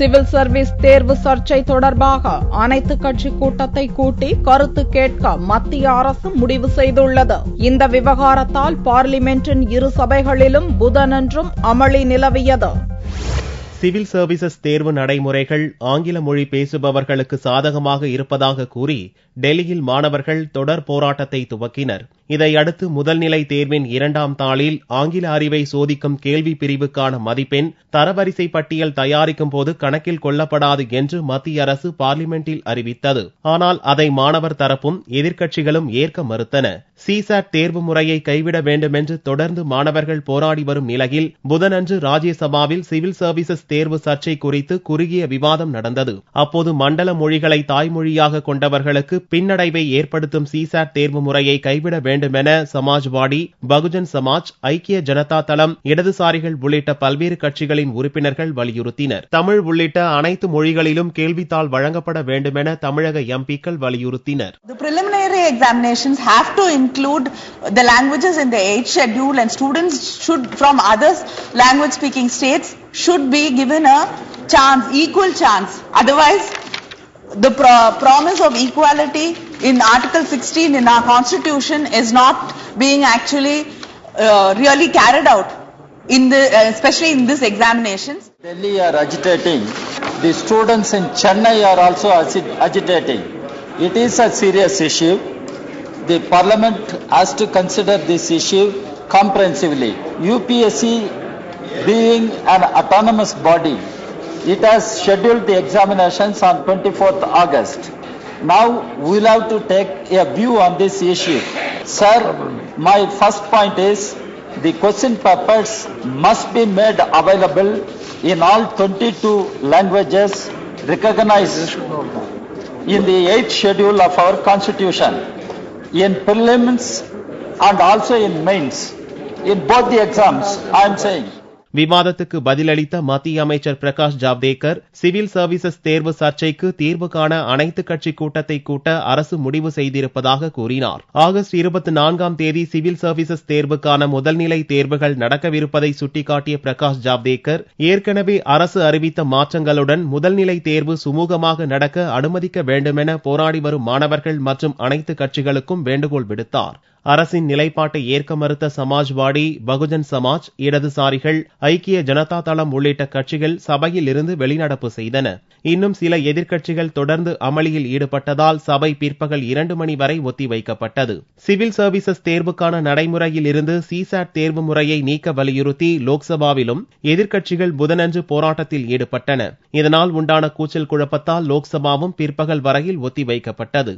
Civil service தேர்வு சர்ச்சை தொடர்பாக அனைத்து கட்சி கூட்டத்தை கூட்டி கருத்து கேட்க மத்திய அரசு முடிவு செய்துள்ளது. இந்த விவகாரத்தால் பார்லிமென்டின் இரு சபைகளிலும் புதனன்றும் அமளி நிலவியது. சிவில் சர்வீசஸ் தேர்வு நடைமுறைகள் ஆங்கில மொழி பேசுபவர்களுக்கு சாதகமாக இருப்பதாக கூறி டெல்லியில் மாணவர்கள் தொடர் போராட்டத்தை துவக்கினர். இதையடுத்து முதல்நிலை தேர்வின் 2ஆம் தாளில் ஆங்கில அறிவை சோதிக்கும் கேள்வி பிரிவுக்கான மதிப்பெண் தரவரிசை பட்டியல் தயாரிக்கும் போது கணக்கில் கொள்ளப்படாது என்று மத்திய அரசு பார்லிமென்டில் அறிவித்தது. ஆனால் அதை மாணவர் தரப்பும் எதிர்க்கட்சிகளும் ஏற்க மறுத்தன. சிசாட் தேர்வு முறையை கைவிட வேண்டும் என்று தொடர்ந்து மாணவர்கள் போராடி வரும் நிலையில் புதனன்று ராஜ்யசபாவில் சிவில் சர்வீசஸ் தேர்வு சர்ச்சை குறித்து குறுகிய விவாதம் நடந்தது. அப்போது மண்டல மொழிகளை தாய்மொழியாக கொண்டவர்களுக்கு பின்னடைவை ஏற்படுத்தும் சிசாட் தேர்வு முறையை கைவிட வேண்டும் என சமாஜ்வாடி, பகுஜன் சமாஜ், ஐக்கிய ஜனதா தளம், இடதுசாரிகள் உள்ளிட்ட பல்வேறு கட்சிகளின் உறுப்பினர்கள் வலியுறுத்தினர். தமிழ் உள்ளிட்ட அனைத்து மொழிகளிலும் கேள்வித்தாள் வழங்கப்பட வேண்டும் என தமிழக எம்பிக்கள் வலியுறுத்தினர். The preliminary examinations have to include the languages in the 8th schedule, and students should from other language speaking states should be given a chance, equal chance. Otherwise the promise of equality in Article 16 in our constitution is not being actually really carried out in the especially in this examinations. Delhi are agitating. The students in Chennai are also agitating. It is a serious issue. The parliament has to consider this issue comprehensively. UPSC being an autonomous body, it has scheduled the examinations on 24th August. Now we will have to take a view on this issue. Sir, my first point is the question papers must be made available in all 22 languages recognized in the 8th schedule of our constitution, in prelims and also in mains, in both the exams, I am saying. விவாதத்துக்கு பதிலளித்த மத்திய அமைச்சர் Prakash Javadekar, civil services தேர்வு சர்ச்சைக்கு தீர்வு காண அனைத்து கட்சி கூட்டத்தை கூட்ட அரசு முடிவு செய்திருப்பதாக கூறினார். ஆகஸ்ட் 24ஆம் தேதி சிவில் சர்வீசஸ் தேர்வுக்கான முதல்நிலை தேர்வுகள் நடக்கவிருப்பதை சுட்டிக்காட்டிய பிரகாஷ் ஜவ்டேகர், ஏற்கனவே அரசு அறிவித்த மாற்றங்களுடன் முதல்நிலை தேர்வு சுமூகமாக நடக்க அனுமதிக்க வேண்டுமென போராடி வரும் மாணவர்கள் மற்றும் அனைத்து கட்சிகளுக்கும் வேண்டுகோள் விடுத்தார். அரசின் நிலைப்பாட்டை ஏற்க மறுத்த சமாஜ்வாடி, பகுஜன் சமாஜ், இடதுசாரிகள், ஐக்கிய ஜனதா தளம் உள்ளிட்ட கட்சிகள் சபையில் இருந்து வெளிநடப்பு செய்தன. இன்னும் சில எதிர்க்கட்சிகள் தொடர்ந்து அமளியில் ஈடுபட்டதால் சபை பிற்பகல் 2 மணி வரை ஒத்திவைக்கப்பட்டது. சிவில் சர்வீசஸ் தேர்வுக்கான நடைமுறையில் இருந்து சிசாட் தேர்வு முறையை நீக்க வலியுறுத்தி லோக்சபாவிலும் எதிர்க்கட்சிகள் புதனன்று போராட்டத்தில் ஈடுபட்டன. இதனால் உண்டான கூச்சல் குழப்பத்தால் லோக்சபாவும் பிற்பகல் வரையில் ஒத்திவைக்கப்பட்டது.